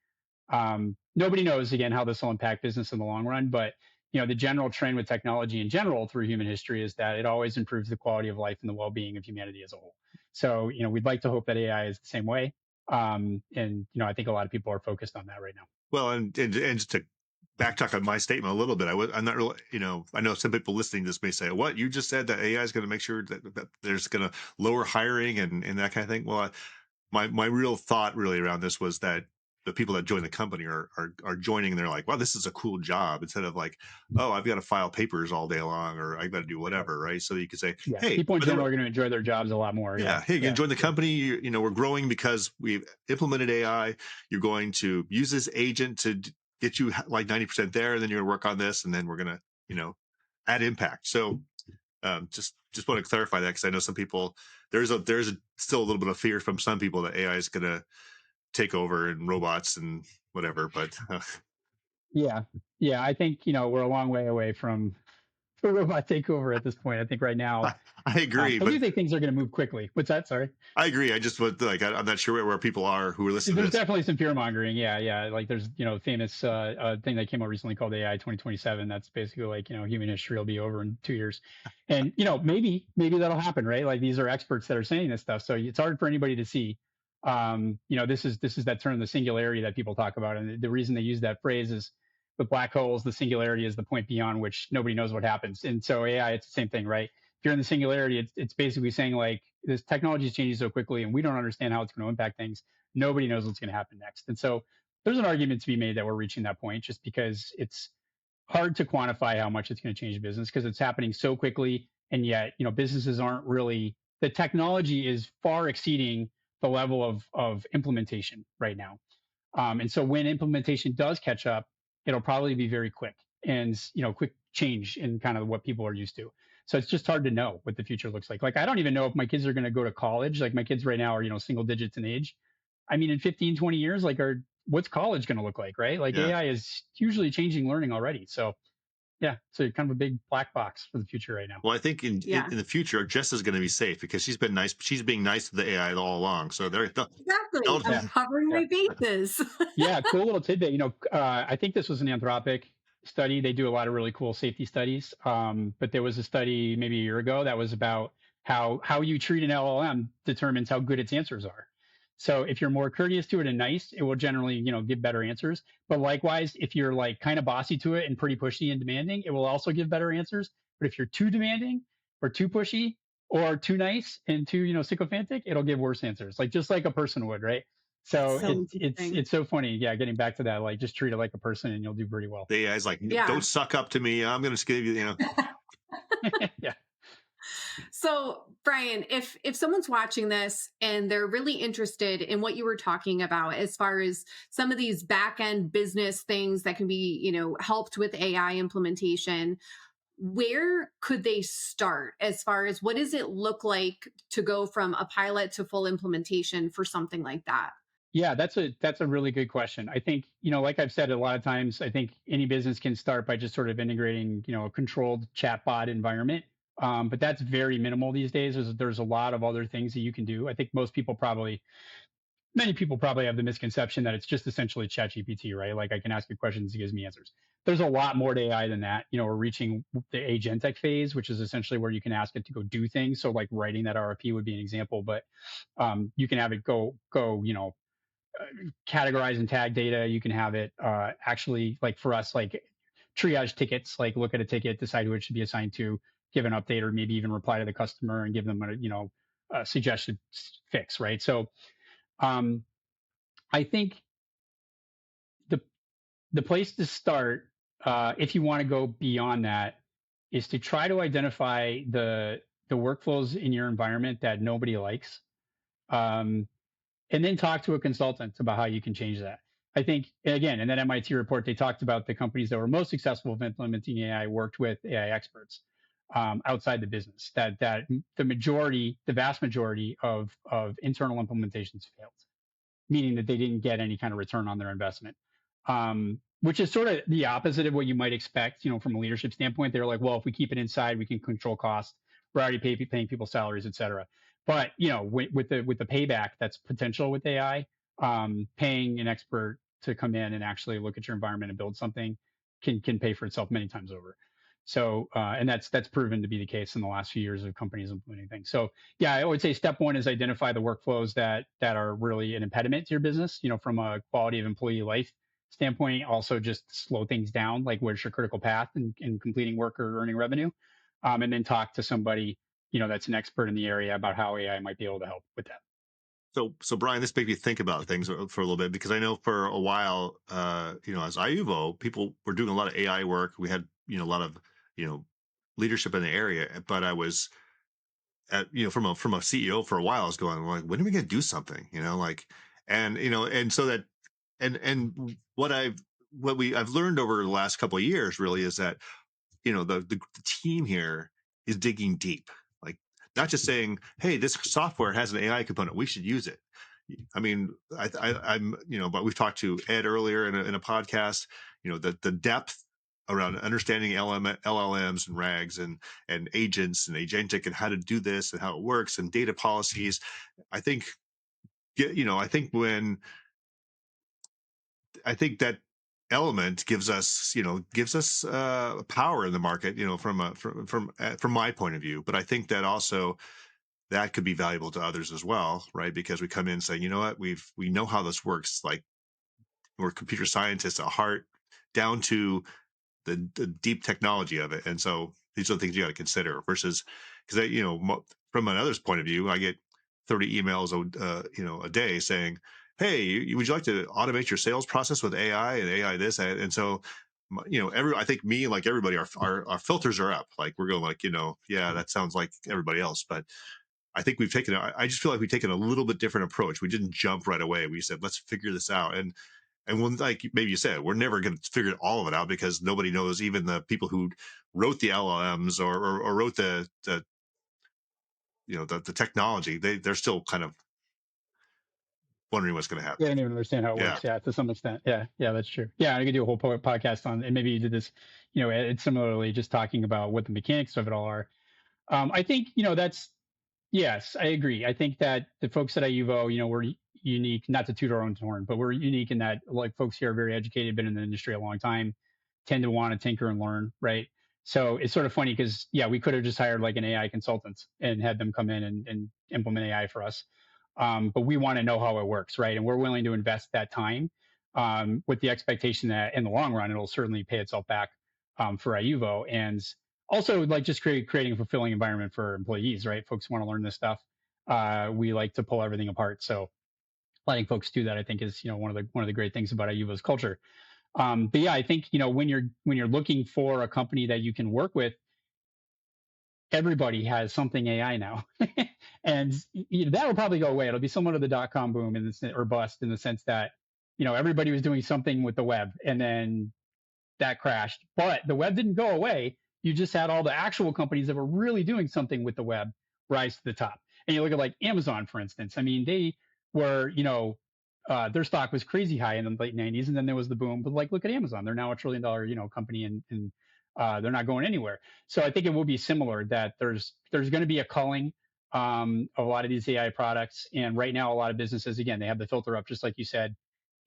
Nobody knows again how this will impact business in the long run, but the general trend with technology in general through human history is that it always improves the quality of life and the well-being of humanity as a whole. So we'd like to hope that AI is the same way, and I think a lot of people are focused on that right now. well, and just to backtrack on my statement a little bit, I'm not really, I know some people listening to this may say, "What you just said that AI is going to make sure that there's going to lower hiring and that kind of thing." Well, my real thought really around this was that the people that join the company are joining and they're like, wow, this is a cool job, instead of like, oh, I've got to file papers all day long or I've got to do Right. whatever, right? So you could say, Yeah, hey, people in by the way, general are going to enjoy their jobs a lot more. yeah, Yeah, hey, you're going yeah, to join the yeah, company. We're growing because we've implemented AI. You're going to use this agent to get you like 90% there, and then you're going to work on this, and then we're going to, you know, add impact. So just want to clarify that, because I know some people, still a little bit of fear from some people that AI is going to take over and robots and whatever. But yeah, yeah. I think we're a long way away from a robot takeover at this point. I think right now, I agree. I But do think things are going to move quickly. What's that? Sorry. I agree. I just would like, I'm not sure where people are who are listening to There's this. definitely some fear mongering. Yeah, yeah. Like there's famous thing that came out recently called AI 2027. That's basically like human history will be over in 2 years, and maybe that'll happen, right? Like these are experts that are saying this stuff, so it's hard for anybody to see. This is that term, the singularity that people talk about, and the reason they use that phrase is with black holes, the singularity is the point beyond which nobody knows what happens, and so AI, it's the same thing, right? If you're in the singularity, it's basically saying like this technology is changing so quickly, and we don't understand how it's going to impact things. Nobody knows what's going to happen next. And so there's an argument to be made that we're reaching that point just because it's hard to quantify how much it's going to change business because it's happening so quickly. And yet, businesses aren't really, the technology is far exceeding the level of implementation right now. And so when implementation does catch up, it'll probably be very quick and quick change in kind of what people are used to. So it's just hard to know what the future looks like. Like I don't even know if my kids are going to go to college. Like my kids right now are single digits in age. I mean, in 15, 20 years, like what's college going to look like, right? Like Yeah. AI is hugely changing learning already. So yeah, so kind of a big black box for the future right now. Well, I think Yeah, in the future, Jess is going to be safe because she's been nice. She's being nice to the AI all along. So exactly. don't, Yeah. I'm covering Yeah. my bases. Yeah, cool little tidbit. I think this was an Anthropic study. They do a lot of really cool safety studies. But there was a study maybe a year ago that was about how you treat an LLM determines how good its answers are. So if you're more courteous to it and nice, it will generally, give better answers. But likewise, if you're like kind of bossy to it and pretty pushy and demanding, it will also give better answers. But if you're too demanding or too pushy or too nice and too, sycophantic, it'll give worse answers. Like just like a person would, right? That's So so interesting. it's so funny. Yeah, getting back to that, like just treat it like a person and you'll do pretty well. the AI is like, Yeah. don't suck up to me. I'm going to give you, Yeah. So, Bryon, if someone's watching this and they're really interested in what you were talking about as far as some of these back end business things that can be, helped with AI implementation, where could they start as far as what does it look like to go from a pilot to full implementation for something like that? Yeah, that's a really good question. I think, like I've said a lot of times, I think any business can start by just sort of integrating, a controlled chatbot environment. But that's very minimal these days. There's a lot of other things that you can do. I think many people probably have the misconception that it's just essentially ChatGPT, right? Like I can ask it questions, it gives me answers. There's a lot more to AI than that. We're reaching the agentic phase, which is essentially where you can ask it to go do things. So like writing that RFP would be an example, but you can have it go, categorize and tag data. You can have it actually, like for us, like triage tickets, like look at a ticket, decide who it should be assigned to, give an update, or maybe even reply to the customer and give them a suggested fix, right? So um, I think the the place to start, if you want to go beyond that, is to try to identify the workflows in your environment that nobody likes, um, and then talk to a consultant about how you can change that. I think again, in that MIT report, they talked about the companies that were most successful with implementing AI worked with AI experts. outside the business. That the vast majority of internal implementations failed, meaning that they didn't get any kind of return on their investment. Which is sort of the opposite of what you might expect, from a leadership standpoint. They're like, well, if we keep it inside, we can control costs. We're already paying people salaries, et cetera. But with the payback that's potential with AI, paying an expert to come in and actually look at your environment and build something can pay for itself many times over. So, and that's proven to be the case in the last few years of companies implementing things. So, yeah, I would say step one is identify the workflows that are really an impediment to your business. From a quality of employee life standpoint, also just slow things down, like where's your critical path in completing work or earning revenue, and then talk to somebody that's an expert in the area about how AI might be able to help with that. So Bryon, this made me think about things for a little bit, because I know for a while, as iuvo, people were doing a lot of AI work. We had, a lot of, you know, leadership in the area, but I was from a CEO for a while. I was going like, when are we going to do something? And so that, and I've learned over the last couple of years really is that the team here is digging deep, like not just saying, hey, this software has an AI component, we should use it. I mean, but we've talked to Ed earlier in a podcast, the depth around understanding LLMs and rags and agents and agentic and how to do this and how it works and data policies. I think, I think when I think that element gives us power in the market, from my point of view. But I think that also that could be valuable to others as well, right? Because we come in saying, you know what, we know how this works. Like, we're computer scientists at heart, down to the deep technology of it. And so these are the things you got to consider versus, because from another's point of view, I get 30 emails a day saying, hey, would you like to automate your sales process with AI and AI this? And so I think me, like everybody, our filters are up. Like, we're going like, yeah, that sounds like everybody else. But I think I just feel like we've taken a little bit different approach. We didn't jump right away. We said, let's figure this out. And when, like maybe you said, we're never going to figure all of it out, because nobody knows, even the people who wrote the LLMs or wrote the technology, they're still kind of wondering what's going to Yeah, I happen. don't even understand how it Yeah. works. Yeah, to some extent. Yeah, that's true. Yeah, I could do a whole podcast on, and maybe you did this, it's similarly just talking about what the mechanics of it all are. I think, that's, yes, I agree. I think that the folks at iuvo, we're unique, not to toot our own horn, but we're unique in that, like, folks here are very educated, been in the industry a long time, tend to want to tinker and learn, right? So it's sort of funny because, yeah, we could have just hired like an AI consultant and had them come in and implement AI for us. But we want to know how it works, right? And we're willing to invest that time, with the expectation that in the long run, it'll certainly pay itself back, for iuvo. And also, like, just creating a fulfilling environment for employees, right? Folks want to learn this stuff. We like to pull everything apart. So letting folks do that, I think, is one of the great things about iuvo's culture. But yeah, I think, when you're looking for a company that you can work with, everybody has something AI now, and that will probably go away. It'll be similar to the dot-com boom or bust, in the sense that everybody was doing something with the web, and then that crashed. But the web didn't go away. You just had all the actual companies that were really doing something with the web rise to the top. And you look at, like, Amazon, for instance. I mean, they were, their stock was crazy high in the late 90s, and then there was the boom. But, like, look at Amazon. They're now a $1 trillion, company, and they're not going anywhere. So I think it will be similar, that there's going to be a culling, of a lot of these AI products. And right now, a lot of businesses, again, they have the filter up, just like you said,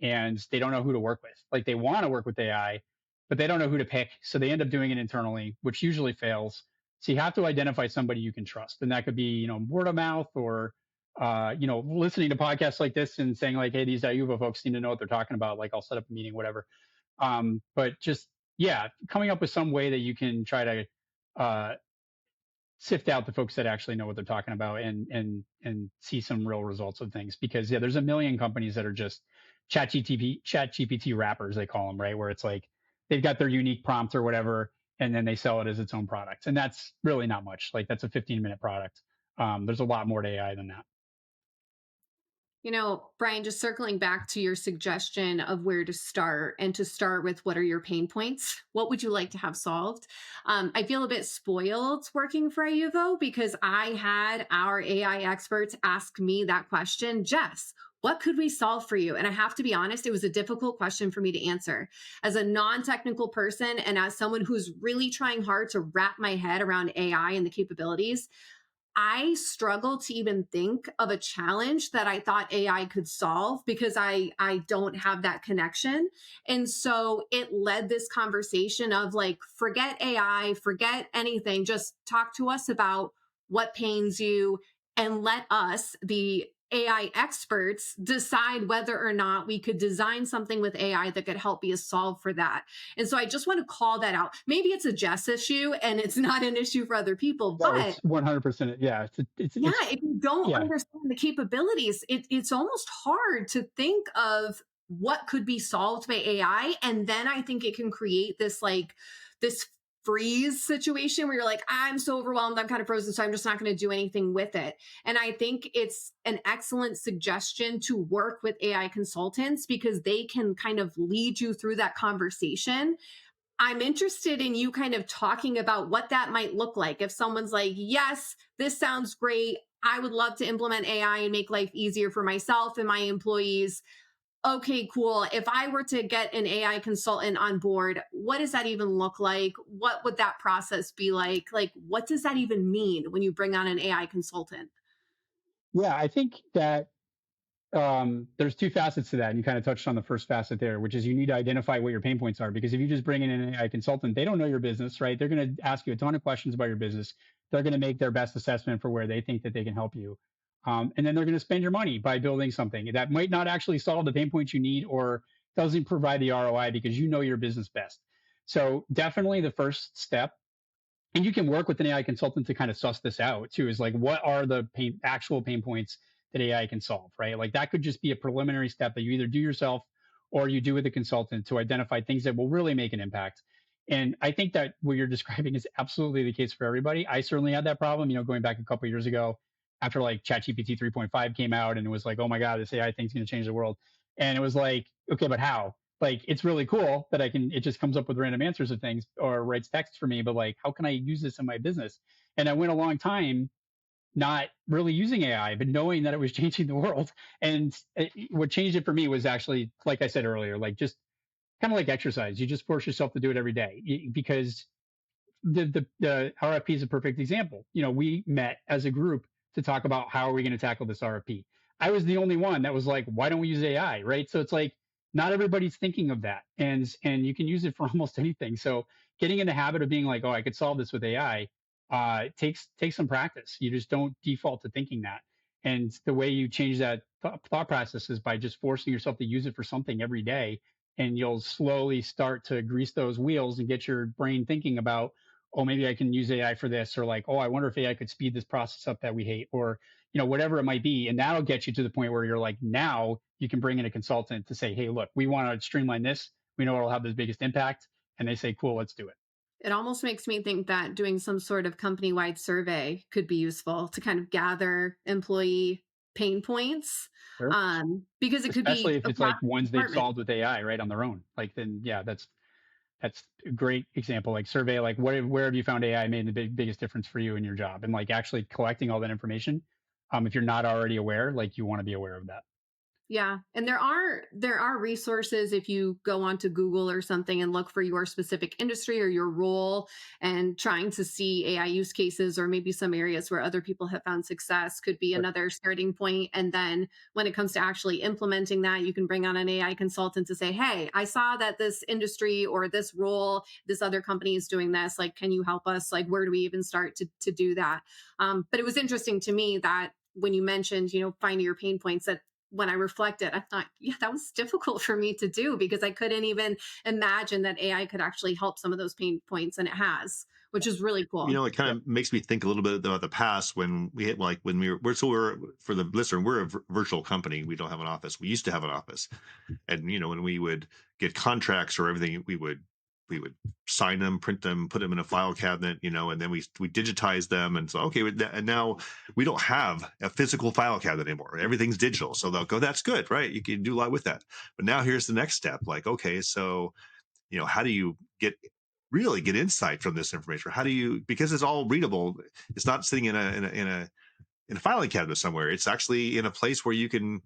and they don't know who to work with. Like, they want to work with AI, but they don't know who to pick. So they end up doing it internally, which usually fails. So you have to identify somebody you can trust. And that could be, word of mouth, or, listening to podcasts like this and saying, like, hey, these iuvo folks seem to know what they're talking about. Like, I'll set up a meeting, whatever. But just, yeah, coming up with some way that you can try to, uh, sift out the folks that actually know what they're talking about, and see some real results of things. Because, yeah, there's a million companies that are just chat GPT wrappers, they call them, right? Where it's like they've got their unique prompt or whatever, and then they sell it as its own product. And that's really not much. Like, that's a 15-minute product. There's a lot more to AI than that. Bryon, just circling back to your suggestion of where to start and to start with what are your pain points? What would you like to have solved? I feel a bit spoiled working for iuvo because I had our AI experts ask me that question, Jess. What could we solve for you? And I have to be honest, it was a difficult question for me to answer. As a non technical person and as someone who's really trying hard to wrap my head around AI and the capabilities, I struggle to even think of a challenge that I thought AI could solve because I don't have that connection. And so it led this conversation of like, forget AI, forget anything, just talk to us about what pains you and let us, the AI experts, decide whether or not we could design something with AI that could help be a solve for that. And so I just want to call that out. Maybe it's a Jess issue and it's not an issue for other people, No, but it's 100%. Yeah, yeah, if you don't yeah. understand the capabilities, it's almost hard to think of what could be solved by AI. And then I think it can create this like this freeze situation where you're like, I'm so overwhelmed, I'm kind of frozen, so I'm just not going to do anything with it. And I think it's an excellent suggestion to work with AI consultants because they can kind of lead you through that conversation. I'm interested in you kind of talking about what that might look like. If someone's like, yes, this sounds great. I would love to implement AI and make life easier for myself and my employees. Okay, cool. If I were to get an AI consultant on board, what does that even look like? What would that process be like? Like, what does that even mean when you bring on an AI consultant? Yeah, I think that there's two facets to that, and you kind of touched on the first facet there, which is you need to identify what your pain points are. Because if you just bring in an AI consultant, they don't know your business, right? They're going to ask you a ton of questions about your business. They're going to make their best assessment for where they think that they can help you, and then they're going to spend your money by building something that might not actually solve the pain points you need or doesn't provide the ROI because you know your business best. So definitely the first step, and you can work with an AI consultant to kind of suss this out too, is like what are the actual pain points that AI can solve, right? Like that could just be a preliminary step that you either do yourself or you do with a consultant to identify things that will really make an impact. And I think that what you're describing is absolutely the case for everybody. I certainly had that problem, going back a couple of years ago after like ChatGPT 3.5 came out and it was like, oh my God, this AI thing's going to change the world. And it was like, okay, but how? Like it's really cool that it just comes up with random answers of things or writes text for me, but like how can I use this in my business? And I went a long time not really using AI, but knowing that it was changing the world. And what changed it for me was actually, like I said earlier, like just kind of like exercise. You just force yourself to do it every day because the RFP is a perfect example. We met as a group to talk about how are we going to tackle this RFP. I was the only one that was like, why don't we use AI, right? So it's like not everybody's thinking of that, and you can use it for almost anything. So getting in the habit of being like, oh, I could solve this with AI, takes some practice. You just don't default to thinking that, and the way you change that thought process is by just forcing yourself to use it for something every day, and you'll slowly start to grease those wheels and get your brain thinking about, oh, maybe I can use AI for this, or like, oh, I wonder if AI could speed this process up that we hate, or whatever it might be. And that'll get you to the point where you're like, now you can bring in a consultant to say, hey, look, we want to streamline this. We know it'll have the biggest impact. And they say, cool, let's do it. It almost makes me think that doing some sort of company wide survey could be useful to kind of gather employee pain points, Sure. because it could Especially be if it's across like the ones they've department. solved with AI, right, on their own. Like then, yeah, that's a great example. Like survey, like where have you found AI made the biggest difference for you in your job, and like actually collecting all that information. If you're not already aware, like you want to be aware of that. Yeah, and there are resources if you go onto Google or something and look for your specific industry or your role and trying to see AI use cases or maybe some areas where other people have found success could be Sure. another starting point. And then when it comes to actually implementing that, you can bring on an AI consultant to say, "Hey, I saw that this industry or this role, this other company is doing this. Like, can you help us? Like, where do we even start to do that?" But it was interesting to me that when you mentioned, finding your pain points, that when I reflected, I thought, yeah, that was difficult for me to do because I couldn't even imagine that AI could actually help some of those pain points, and it has, which is really cool. It kind Yep. of makes me think a little bit about the past when we hit like when we're for the listener, we're a virtual company. We don't have an office. We used to have an office, and when we would get contracts or everything, we would sign them, print them, put them in a file cabinet, and then we digitize them. And so, okay, and now we don't have a physical file cabinet anymore. Everything's digital. So they'll go, that's good, right? You can do a lot with that. But now here's the next step. Like, okay, so, how do you really get insight from this information? How do you, because it's all readable, it's not sitting in a filing cabinet somewhere. It's actually in a place where you can,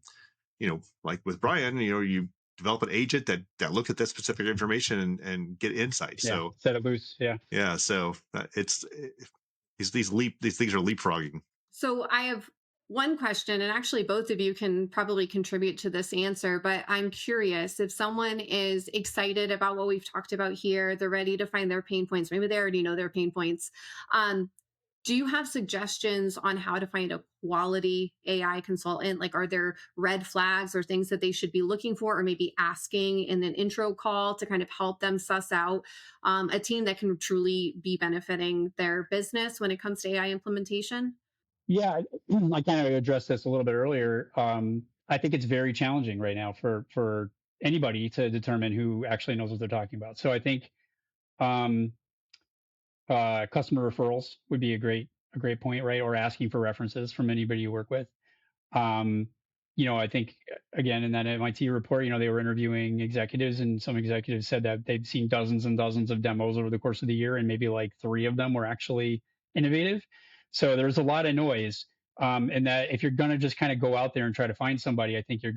like with Bryon, you develop an agent that look at that specific information and get insight. Yeah, So set it loose. Yeah. yeah, so these things are leapfrogging. So I have one question, and actually both of you can probably contribute to this answer, but I'm curious if someone is excited about what we've talked about here, they're ready to find their pain points. Maybe they already know their pain points. Um, do you have suggestions on how to find a quality AI consultant? Like, are there red flags or things that they should be looking for, or maybe asking in an intro call to kind of help them suss out a team that can truly be benefiting their business when it comes to AI implementation? Yeah, I kind of addressed this a little bit earlier. I think it's very challenging right now for anybody to determine who actually knows what they're talking about. So I think um, customer referrals would be a great point, right? Or asking for references from anybody you work with. Um, I think again in that MIT report, they were interviewing executives, and some executives said that they'd seen dozens and dozens of demos over the course of the year, and maybe like 3 of them were actually innovative. So there's a lot of noise, and that if you're gonna just kind of go out there and try to find somebody, I think you're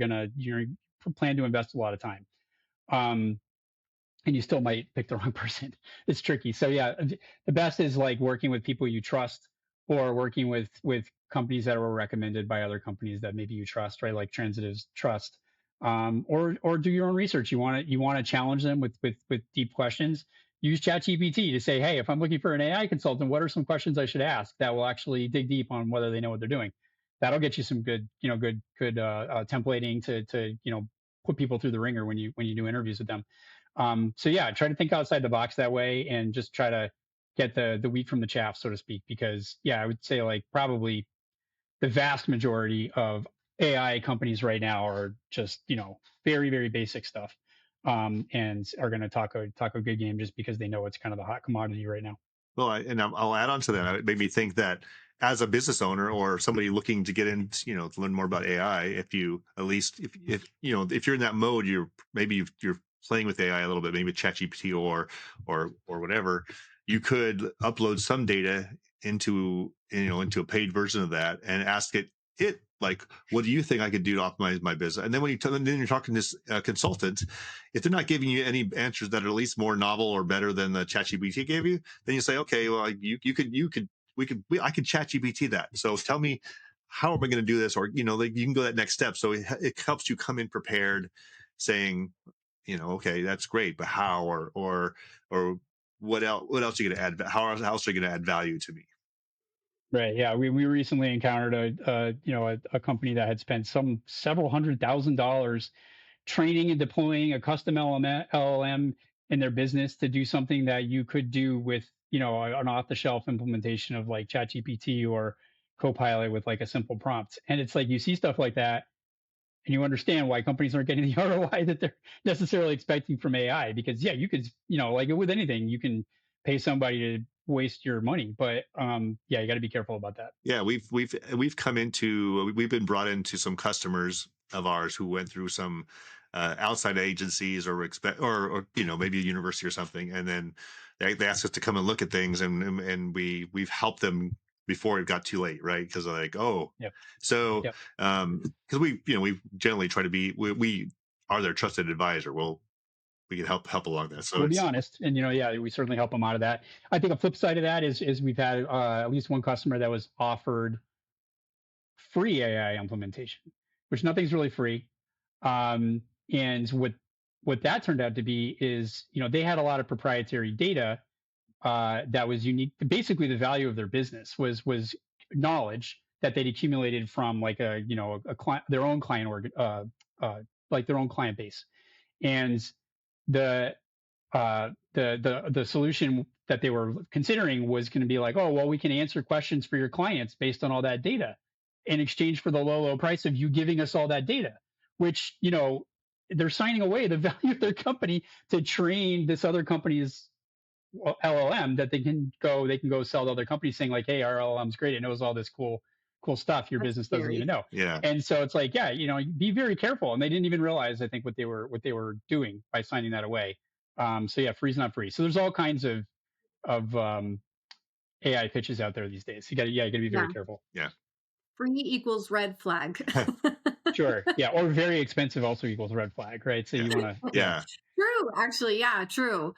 plan to invest a lot of time. Um, and you still might pick the wrong person. It's tricky. So yeah, the best is like working with people you trust, or working with companies that were recommended by other companies that maybe you trust, right? Like Transitive's trust. Or do your own research. You want to challenge them with deep questions. Use ChatGPT to say, hey, if I'm looking for an AI consultant, what are some questions I should ask that will actually dig deep on whether they know what they're doing? That'll get you some good templating to put people through the ringer when you do interviews with them. So yeah, try to think outside the box that way, and just try to get the wheat from the chaff, so to speak. Because yeah, I would say like probably the vast majority of AI companies right now are just very very basic stuff, and are going to talk a good game just because they know it's kind of the hot commodity right now. Well, I'll add on to that. It made me think that as a business owner or somebody looking to get in, to learn more about AI, if you at least if you're in that mode, you're playing with AI a little bit, maybe with ChatGPT or whatever, you could upload some data into a paid version of that and ask it like, what do you think I could do to optimize my business? And then then you're talking to this consultant, if they're not giving you any answers that are at least more novel or better than the ChatGPT gave you, then you say, okay, well, I could chat GPT that. So tell me, how am I going to do this? Or, like, you can go that next step. So it helps you come in prepared, saying, okay, that's great, but how, or what else are you going to add? How else are you going to add value to me? Right. Yeah. We recently encountered a company that had spent some several $100,000 training and deploying a custom LLM in their business to do something that you could do with, an off the shelf implementation of like ChatGPT or Copilot with like a simple prompt. And it's like you see stuff like that, and you understand why companies aren't getting the ROI that they're necessarily expecting from AI. Because yeah, you could, like with anything, you can pay somebody to waste your money, but yeah, you got to be careful about that. Yeah, we've been brought into some customers of ours who went through some outside agencies or maybe a university or something, and then they asked us to come and look at things, and we've helped them before it got too late, right? Because they're like, oh, Yep. so Yep. because we generally try to be we are their trusted advisor. Well, we can help along that. So We'll be it's honest, and yeah, we certainly help them out of that. I think a flip side of that is we've had at least one customer that was offered free AI implementation, which nothing's really free. And what that turned out to be is, they had a lot of proprietary data that was unique. Basically, the value of their business was knowledge that they'd accumulated from like a client, their own client like their own client base, and the the solution that they were considering was going to be like, oh, well, we can answer questions for your clients based on all that data in exchange for the low price of you giving us all that data, which, they're signing away the value of their company to train this other company's LLM that they can go sell to other companies saying like, hey, our LLM's great. It knows all this cool stuff your That's business doesn't even scary. know. Yeah. And so it's like, yeah, be very careful. And they didn't even realize, I think, what they were doing by signing that away. So yeah, free's not free. So there's all kinds of AI pitches out there these days. You gotta be very Yeah. careful. Yeah. Free equals red flag. Sure. Yeah. Or very expensive also equals red flag, right? So Yeah. you want to, yeah. Yeah. True, actually, yeah, true.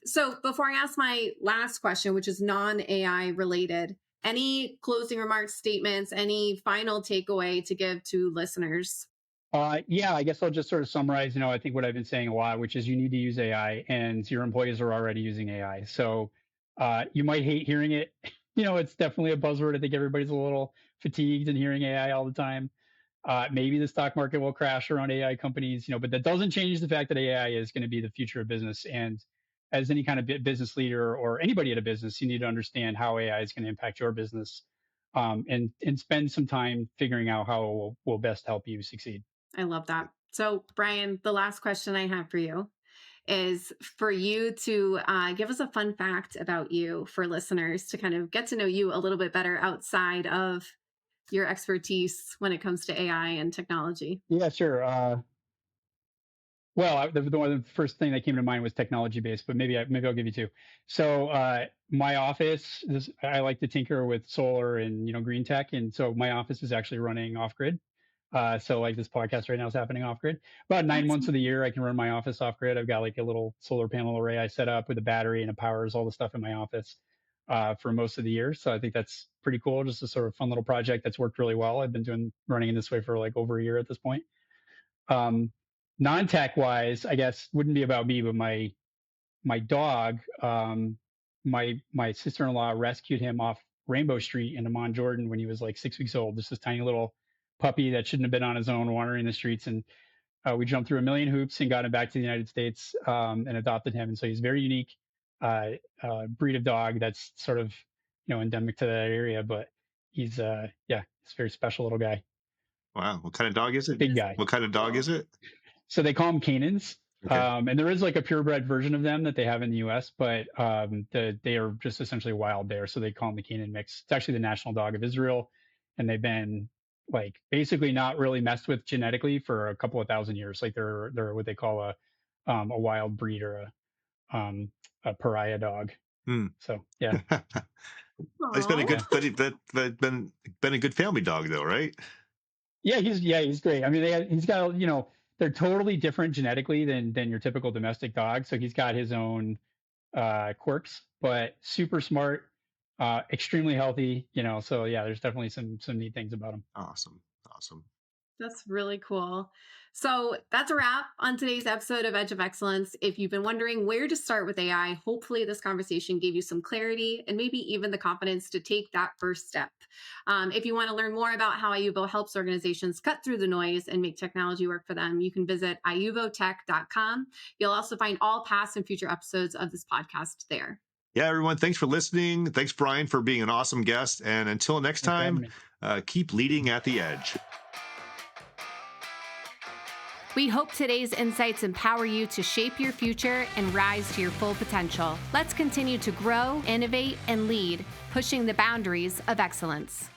So before I ask my last question, which is non-AI related, any closing remarks, statements, any final takeaway to give to listeners? Yeah, I guess I'll just sort of summarize, I think what I've been saying a lot, which is you need to use AI and your employees are already using AI. So you might hate hearing it. It's definitely a buzzword. I think everybody's a little fatigued in hearing AI all the time. Maybe the stock market will crash around AI companies, but that doesn't change the fact that AI is going to be the future of business. And as any kind of business leader or anybody at a business, you need to understand how AI is going to impact your business, and spend some time figuring out how it will best help you succeed. I love that. So, Bryon, the last question I have for you is for you to give us a fun fact about you for listeners to kind of get to know you a little bit better outside of your expertise when it comes to AI and technology. Yeah, sure. Well, the first thing that came to mind was technology based, but maybe I'll give you two. So my office, I like to tinker with solar and green tech, and so my office is actually running off grid. So like this podcast right now is happening off grid. About 9 months Awesome. of the year, I can run my office off grid. I've got like a little solar panel array I set up with a battery, and it powers all the stuff in my office for most of the year. So I think that's pretty cool. Just a sort of fun little project that's worked really well. I've been running in this way for like over a year at this point. Um, Non-tech wise, I guess wouldn't be about me, but my dog, my sister-in-law rescued him off Rainbow Street in Amman, Jordan when he was like 6 weeks old. Just this tiny little puppy that shouldn't have been on his own wandering the streets. And we jumped through a million hoops and got him back to the United States, and adopted him. And so he's a very unique breed of dog that's sort of endemic to that area. But he's yeah, he's a very special little guy, Wow. What kind of dog is it? big guy. What kind of dog is it? So they call them Canans. Okay. And there is like a purebred version of them that they have in the US, but they are just essentially wild there. So they call them the Canin mix. It's actually the national dog of Israel. And they've been like basically not really messed with genetically for a couple of thousand years. Like they're what they call a wild breed or a pariah dog. Hmm. So yeah. He's been a Aw. good, but been a good family dog though, right? He's great. I mean, he's got they're totally different genetically than your typical domestic dog. So he's got his own quirks, but super smart, extremely healthy. So yeah, there's definitely some neat things about him. Awesome. Awesome. That's really cool. So that's a wrap on today's episode of Edge of Excellence. If you've been wondering where to start with AI, hopefully this conversation gave you some clarity and maybe even the confidence to take that first step. If you want to learn more about how iuvo helps organizations cut through the noise and make technology work for them, you can visit iuvotech.com. You'll also find all past and future episodes of this podcast there. Yeah, everyone. Thanks for listening. Thanks, Bryon, for being an awesome guest. And until next Thanks for having time, me. keep leading at the edge. We hope today's insights empower you to shape your future and rise to your full potential. Let's continue to grow, innovate, and lead, pushing the boundaries of excellence.